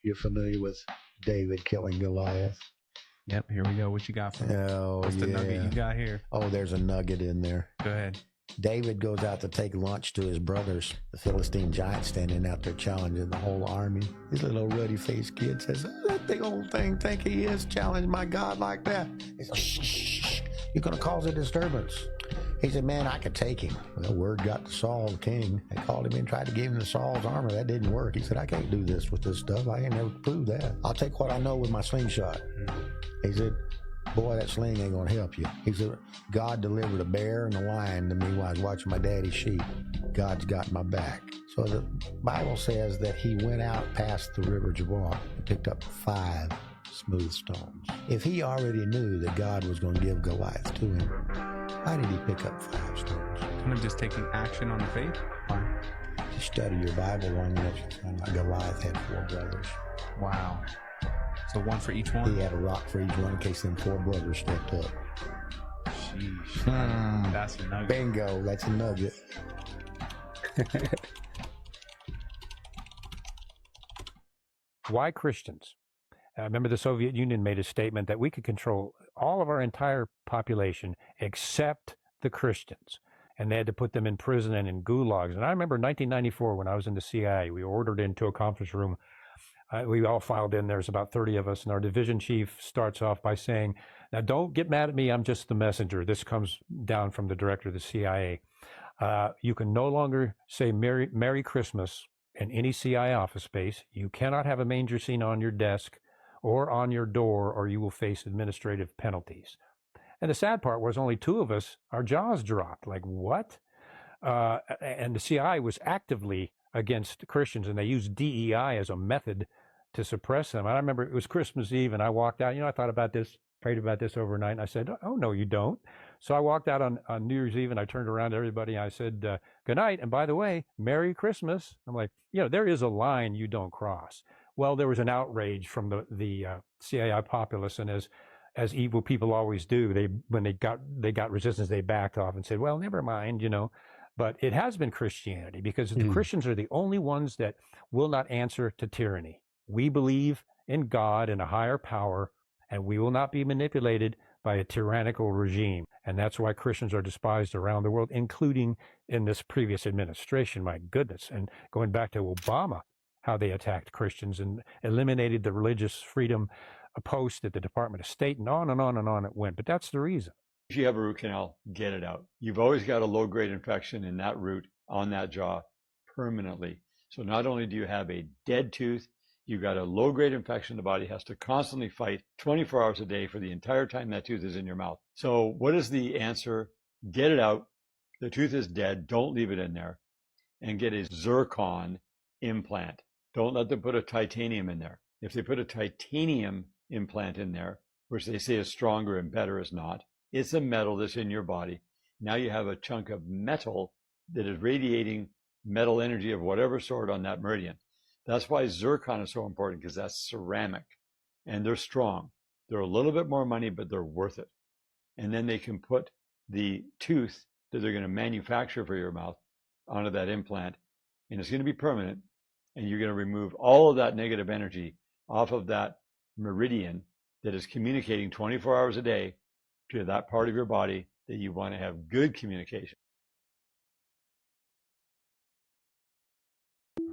You're familiar with David killing Goliath? Yep, here we go. What you got for me? What's the nugget you got here? Oh, there's a nugget in there. Go ahead. David goes out to take lunch to his brothers, the Philistine giant standing out there challenging the whole army. His little ruddy-faced kid says, that big old thing think he is challenging my God like that? He says, shh, you're going to cause a disturbance. He said, man, I could take him. Well, word got to Saul, the king. They called him in, tried to give him the Saul's armor. That didn't work. He said, I can't do this with this stuff. I ain't never proved that. I'll take what I know with my slingshot. He said, boy, that sling ain't going to help you. He said, God delivered a bear and a lion to me while I was watching my daddy's sheep. God's got my back. So the Bible says that he went out past the river Jabbok and picked up 5 smooth stones. If he already knew that God was going to give Goliath to him, why did he pick up 5 stones? Kind of just taking action on the faith? If you study your Bible long enough, you find out Goliath had 4 brothers. Wow. So one for each one? He had a rock for each one in case them 4 brothers stepped up. Sheesh. That's a nugget. Bingo, that's a nugget. Why Christians? Remember the Soviet Union made a statement that we could control all of our entire population except the Christians. And they had to put them in prison and in gulags. And I remember 1994 when I was in the CIA, we ordered into a conference room. We all filed in. There's about 30 of us. And our division chief starts off by saying, now don't get mad at me. I'm just the messenger. This comes down from the director of the CIA. You can no longer say Merry Christmas in any CIA office space. You cannot have a manger scene on your desk or on your door, or you will face administrative penalties. And the sad part was only 2 of us, our jaws dropped. Like, what? And the CIA was actively against Christians, and they used DEI as a method to suppress them. And I remember it was Christmas Eve, and I walked out. I thought about this, prayed about this overnight, and I said, oh, no, you don't. So I walked out on New Year's Eve, and I turned around to everybody, and I said, good night, and by the way, Merry Christmas. I'm like, there is a line you don't cross. Well, there was an outrage from the CIA populace, and as evil people always do, when they got resistance, they backed off and said, well, never mind, But it has been Christianity, because the Christians are the only ones that will not answer to tyranny. We believe in God and a higher power, and we will not be manipulated by a tyrannical regime. And that's why Christians are despised around the world, including in this previous administration, my goodness. And going back to Obama, how they attacked Christians and eliminated the religious freedom post at the Department of State, and on and on and on it went. But that's the reason. If you have a root canal, get it out. You've always got a low-grade infection in that root on that jaw permanently. So not only do you have a dead tooth, you've got a low-grade infection. The body has to constantly fight 24 hours a day for the entire time that tooth is in your mouth. So what is the answer? Get it out. The tooth is dead. Don't leave it in there. And get a zircon implant. Don't let them put a titanium in there. If they put a titanium implant in there, which they say is stronger and better, is not. It's a metal that's in your body. Now you have a chunk of metal that is radiating metal energy of whatever sort on that meridian. That's why zircon is so important, because that's ceramic and they're strong. They're a little bit more money, but they're worth it. And then they can put the tooth that they're going to manufacture for your mouth onto that implant, and it's going to be permanent. And you're going to remove all of that negative energy off of that meridian that is communicating 24 hours a day to that part of your body that you want to have good communication.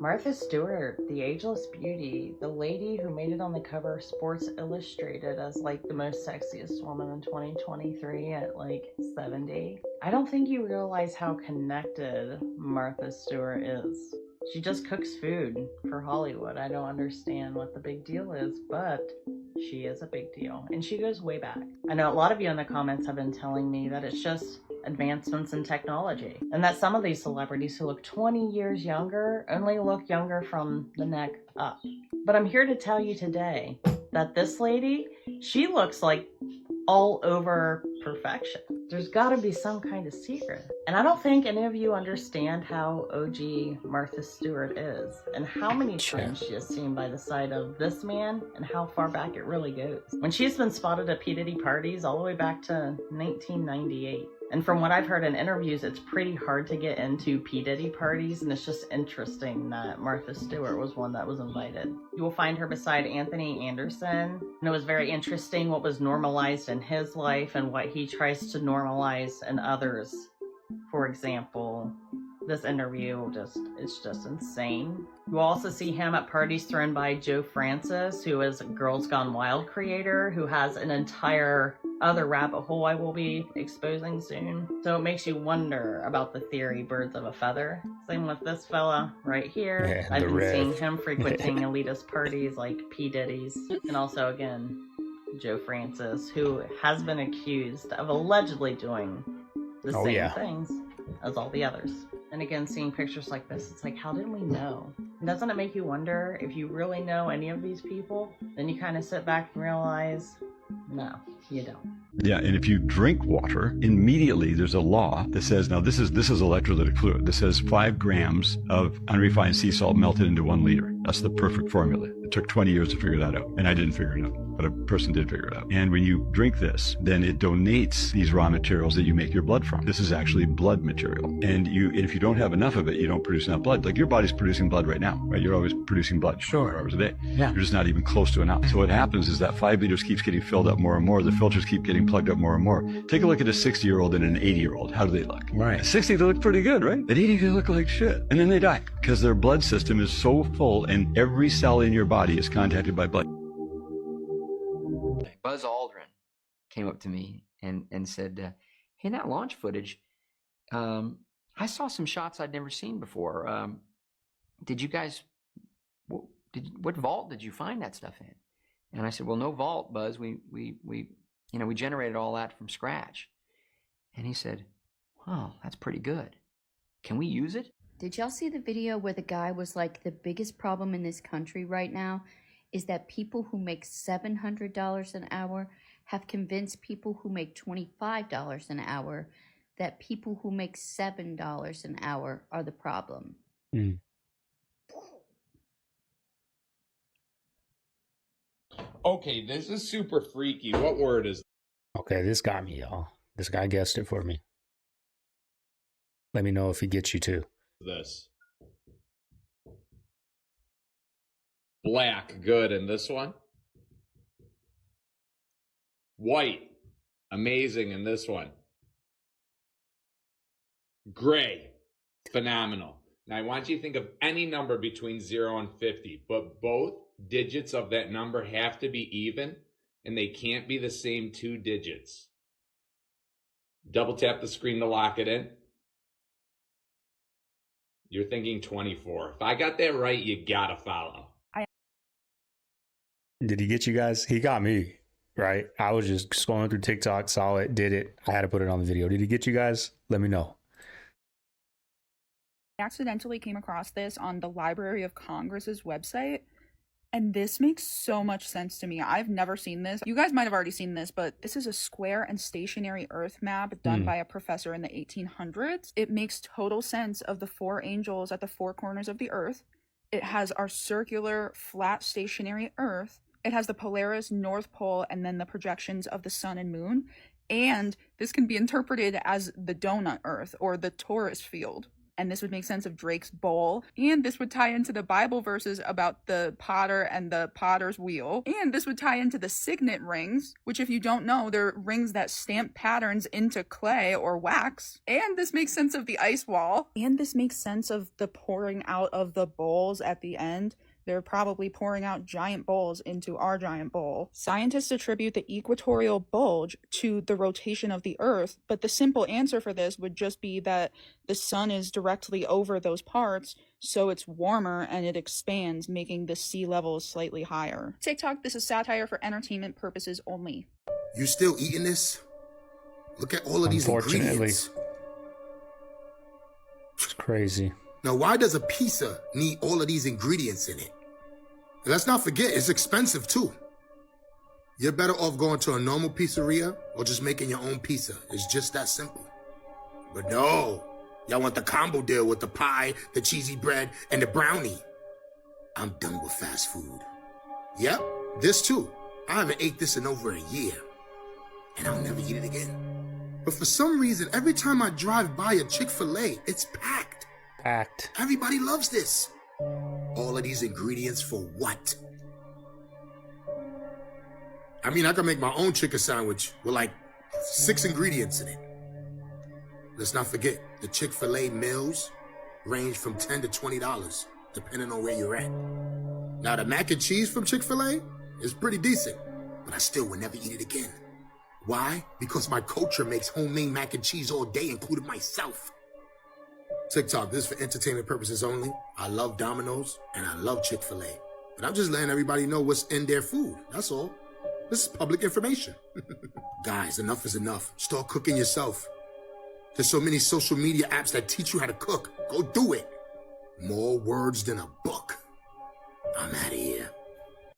Martha Stewart, the ageless beauty, the lady who made it on the cover of Sports Illustrated as like the most sexiest woman in 2023 at like 70. I don't think you realize how connected Martha Stewart is. She just cooks food for Hollywood. I don't understand what the big deal is, but she is a big deal, and she goes way back. I know a lot of you in the comments have been telling me that it's just advancements in technology, and that some of these celebrities who look 20 years younger only look younger from the neck up. But I'm here to tell you today that this lady, she looks like all over perfection. There's got to be some kind of secret. And I don't think any of you understand how OG Martha Stewart is, and how many times she is seen by the side of this man, and how far back it really goes. When she's been spotted at P. Diddy parties all the way back to 1998. And from what I've heard in interviews, it's pretty hard to get into P. Diddy parties, and it's just interesting that Martha Stewart was one that was invited. You will find her beside Anthony Anderson, and it was very interesting what was normalized in his life and what he tries to normalize in others. For example, this interview it's just insane. You also see him at parties thrown by Joe Francis, who is Girls Gone Wild creator, who has an entire other rabbit hole I will be exposing soon. So it makes you wonder about the theory birds of a feather. Same with this fella right here. Yeah, I've been seeing him frequenting elitist parties like P. Diddy's, and also again Joe Francis, who has been accused of allegedly doing the same things as all the others. And again, seeing pictures like this, it's like, how did we know? Doesn't it make you wonder if you really know any of these people? Then you kind of sit back and realize, no, you don't. Yeah, and if you drink water, immediately there's a law that says, now this is electrolytic fluid. This says 5 grams of unrefined sea salt melted into 1 liter. That's the perfect formula. It took 20 years to figure that out, and I didn't figure it out, but a person did figure it out. And when you drink this, then it donates these raw materials that you make your blood from. This is actually blood material. And if you don't have enough of it, you don't produce enough blood. Like your body's producing blood right now, right? You're always producing blood 4 hours a day. Yeah. You're just not even close to enough. So what happens is that 5 liters keeps getting filled up more and more. The filters keep getting plugged up more and more. Take a look at a 60-year-old and an 80-year-old. How do they look? Right. At 60, they look pretty good, right? At 80, they look like shit. And then they die because their blood system is so full and every cell in your body is contacted by blood. Buzz Aldrin came up to me and said, hey, in that launch footage, I saw some shots I'd never seen before. Did you guys, what vault did you find that stuff in? And I said, well, no vault, Buzz. We generated all that from scratch. And he said, wow, that's pretty good. Can we use it? Did y'all see the video where the guy was like, the biggest problem in this country right now is that people who make $700 an hour have convinced people who make $25 an hour that people who make $7 an hour are the problem. Mm. Okay, this is super freaky. What word is Okay, this got me, y'all. This guy guessed it for me. Let me know if he gets you too. this? Black, good. And this one? White, amazing. In this one? Gray, phenomenal. Now I want you to think of any number between 0 and 50, but both digits of that number have to be even, and they can't be the same 2 digits. Double tap the screen to lock it in. You're thinking 24. If I got that right, you gotta follow. Did he get you guys? He got me, right? I was just scrolling through TikTok, saw it, did it. I had to put it on the video. Did he get you guys? Let me know. I accidentally came across this on the Library of Congress's website, and this makes so much sense to me. I've never seen this. You guys might have already seen this, but this is a square and stationary Earth map done by a professor in the 1800s. It makes total sense of the 4 angels at the 4 corners of the Earth. It has our circular, flat, stationary Earth. It has the Polaris, North Pole, and then the projections of the sun and moon. And this can be interpreted as the donut Earth or the torus field. And this would make sense of Drake's bowl. And this would tie into the Bible verses about the potter and the potter's wheel. And this would tie into the signet rings, which if you don't know, they're rings that stamp patterns into clay or wax. And this makes sense of the ice wall. And this makes sense of the pouring out of the bowls at the end. They're probably pouring out giant bowls into our giant bowl. Scientists attribute the equatorial bulge to the rotation of the Earth, but the simple answer for this would just be that the sun is directly over those parts, so it's warmer and it expands, making the sea levels slightly higher. TikTok, this is satire for entertainment purposes only. You still eating this? Look at all of these ingredients. It's crazy. Now, why does a pizza need all of these ingredients in it? And let's not forget, it's expensive too. You're better off going to a normal pizzeria or just making your own pizza. It's just that simple. But no, y'all want the combo deal with the pie, the cheesy bread, and the brownie. I'm done with fast food. Yep, this too. I haven't ate this in over a year, and I'll never eat it again. But for some reason, every time I drive by a Chick-fil-A, it's packed. Everybody loves this. All of these ingredients for what? I mean, I can make my own chicken sandwich with like 6 ingredients in it. Let's not forget, the Chick-fil-A meals range from $10 to $20, depending on where you're at. Now, the mac and cheese from Chick-fil-A is pretty decent, but I still would never eat it again. Why? Because my culture makes homemade mac and cheese all day, including myself. TikTok, this is for entertainment purposes only. I love Domino's and I love Chick-fil-A. But I'm just letting everybody know what's in their food. That's all. This is public information. Guys, enough is enough. Start cooking yourself. There's so many social media apps that teach you how to cook. Go do it. More words than a book. I'm out of here.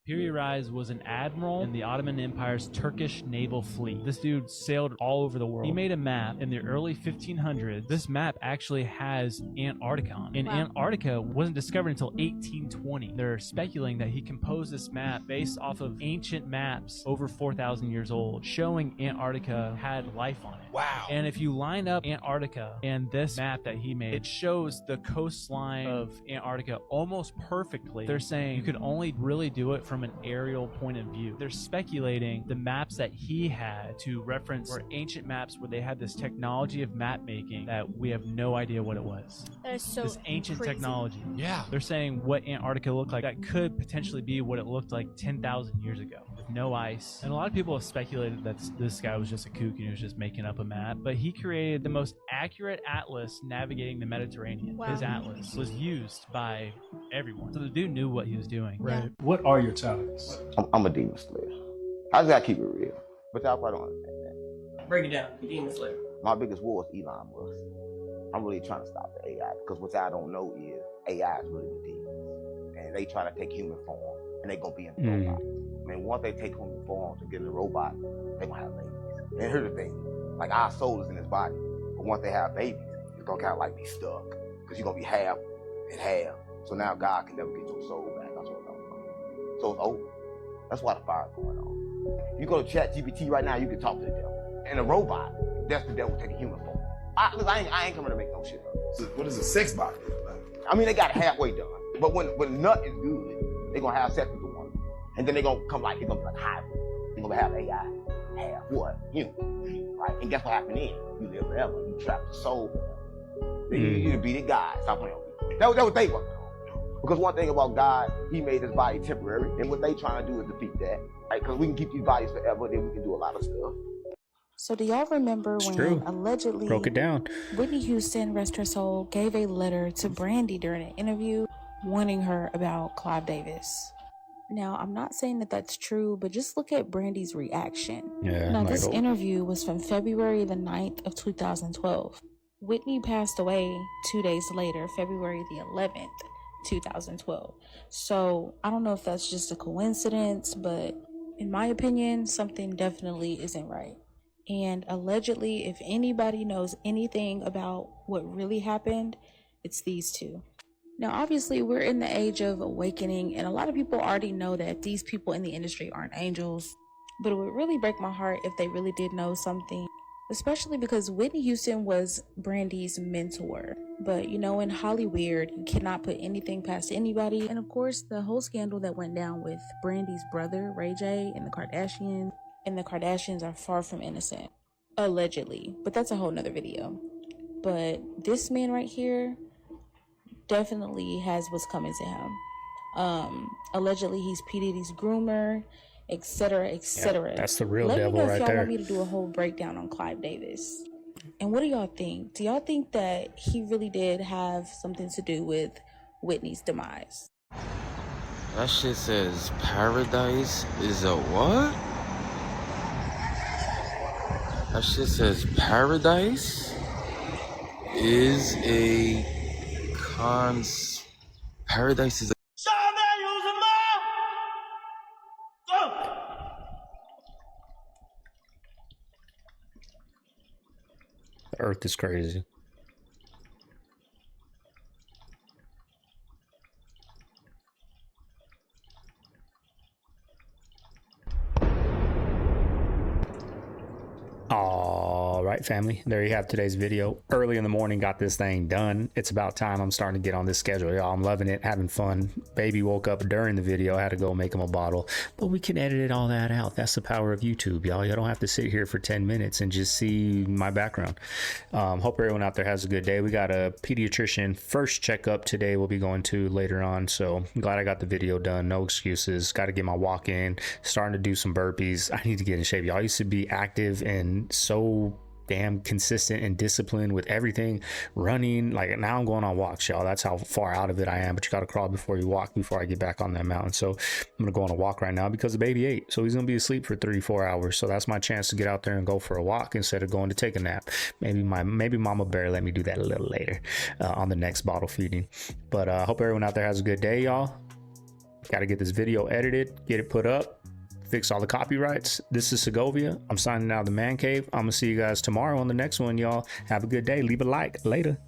Piri was an admiral in the Ottoman Empire's Turkish naval fleet. This dude sailed all over the world. He made a map in the early 1500s. This map actually has Antarctica on it. And Antarctica wasn't discovered until 1820. They're speculating that he composed this map based off of ancient maps over 4,000 years old, showing Antarctica had life on it. Wow. And if you line up Antarctica and this map that he made, it shows the coastline of Antarctica almost perfectly. They're saying you could only really do it from an aerial point of view. They're speculating the maps that he had to reference were ancient maps where they had this technology of map making that we have no idea what it was. That is so this ancient crazy. Technology. Yeah. They're saying what Antarctica looked like that could potentially be what it looked like 10,000 years ago with no ice. And a lot of people have speculated that this guy was just a kook and he was just making up a map, but he created the most accurate atlas navigating the Mediterranean. Wow. His atlas was used by everyone. So the dude knew what he was doing. Right. What are your talents? I'm a demon slayer. I just gotta keep it real. But y'all probably don't understand that. Break it down. Demon Slayer. My biggest war is Elon Musk. I'm really trying to stop the AI because what I don't know is AI is really the demons. And they try to take human form and they gonna be in the robot. I mean, once they take human form to get in the robot, they gonna have babies. And here's the thing, like our soul is in this body, but once they have babies, it's gonna kind of like be stuck because you're gonna be half and half. So now God can never get your soul back. That's what I'm talking about. So it's over. That's why the fire's going on. You go to ChatGPT right now, you can talk to the devil. And a robot, that's the devil taking human form. I ain't coming to make no shit up. So what is a sex bot? I mean, they got it halfway done. But when nut is good, they're gonna have sex with the woman. And then they're gonna come like, it's gonna be like hybrid. They're gonna have AI, half what? Human. Right? And guess what happened then? You live forever. You trap the soul forever. You beat it, God. Stop playing with me. That was what they working on. Because one thing about God, he made his body temporary. And what they trying to do is defeat that. Right? Because we can keep these bodies forever, then we can do a lot of stuff. So do y'all remember when allegedly Broke it down. Whitney Houston, rest her soul, gave a letter to Brandy during an interview warning her about Clive Davis? Now, I'm not saying that that's true, but just look at Brandy's reaction. Yeah. Now, this interview was from February the 9th of 2012. Whitney passed away 2 days later, February the 11th, 2012. So I don't know if that's just a coincidence, but in my opinion, something definitely isn't right. And allegedly, if anybody knows anything about what really happened, it's these two. Now, obviously, we're in the age of awakening, and a lot of people already know that these people in the industry aren't angels. But it would really break my heart if they really did know something, especially because Whitney Houston was Brandy's mentor. But, you know, in Hollywood, you cannot put anything past anybody. And of course, the whole scandal that went down with Brandy's brother, Ray J, and the Kardashians. And the Kardashians are far from innocent, allegedly. But that's a whole nother video. But this man right here definitely has what's coming to him. Allegedly, he's P. Diddy's groomer, etc., etc. Yeah, that's the real devil devil right there. Let me know if y'all want me to do a whole breakdown on Clive Davis. And what do y'all think? Do y'all think that he really did have something to do with Whitney's demise? That shit says paradise is a what? That shit says paradise is a paradise is a The earth is crazy. All right, family, there you have today's video. Early in the morning, got this thing done. It's about time I'm starting to get on this schedule, y'all. I'm loving it, having fun. Baby woke up during the video. I had to go make him a bottle, but we can edit all that out. That's the power of YouTube, y'all. You don't have to sit here for 10 minutes and just see my background. Hope everyone out there has a good day. We got a pediatrician first checkup today we'll be going to later on, so I'm glad I got the video done. No excuses. Got to get my walk in, starting to do some burpees. I need to get in shape, y'all. I used to be active and so damn consistent and disciplined with everything, running. Like now I'm going on walks, y'all. That's how far out of it I am. But you got to crawl before you walk, before I get back on that mountain. So I'm gonna go on a walk right now because the baby ate, so he's gonna be asleep for 3-4 hours. So that's my chance to get out there and go for a walk instead of going to take a nap. Maybe mama bear let me do that a little later on the next bottle feeding. But I hope everyone out there has a good day, y'all. Got to get this video edited, get it put up, fix all the copyrights. This is Segovia. I'm signing out of the man cave. I'm gonna see you guys tomorrow on the next one, y'all. Have a good day. Leave a like. Later.